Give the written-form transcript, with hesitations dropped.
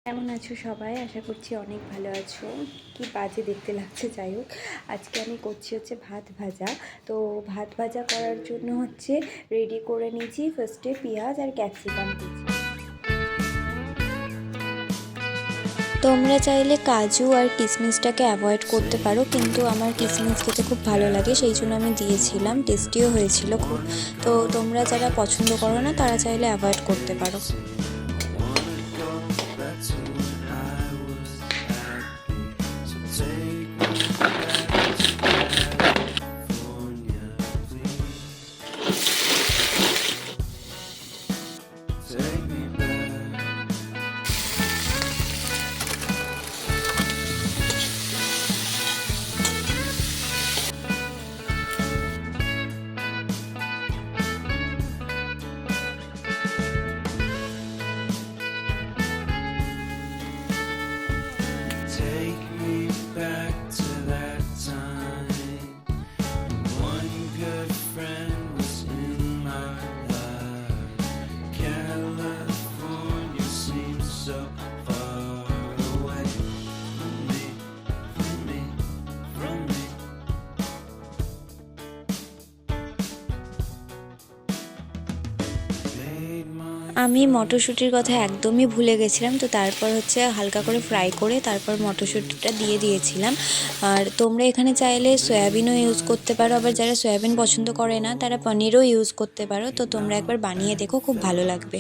কেমন আছো সবাই? আশা করছি অনেক ভালো আছো। কি বাজে দেখতে লাগছে, যাই হোক। আজকে আমি করছি ভাত ভাজা। তো ভাত ভাজা করার জন্য রেডি করে নিয়েছি ফার্স্টে পেঁয়াজ আর ক্যাপসিকাম কুচি। তোমরা চাইলে কাজু আর কিশমিশটাকে অ্যাভয়েড করতে পারো, কিন্তু আমার কিশমিশ খেতে খুব ভালো লাগে, সেই জন্য আমি দিয়েছিলাম। টেস্টিও হয়েছিল খুব। তো তোমরা যারা পছন্দ করো না তারা চাইলে অ্যাভয়েড করতে পারো। আমি মটরশুঁটির কথা একদমই ভুলে গেছিলাম। তো তারপর হালকা করে ফ্রাই করে তারপর মটরশুঁটিটা দিয়ে দিয়েছিলাম। আর তোমরা এখানে চাইলে সয়াবিনও ইউজ করতে পারো, আবার যারা সয়াবিন পছন্দ করে না তারা পনিরও ইউজ করতে পারো। তো তোমরা একবার বানিয়ে দেখো, খুব ভালো লাগবে।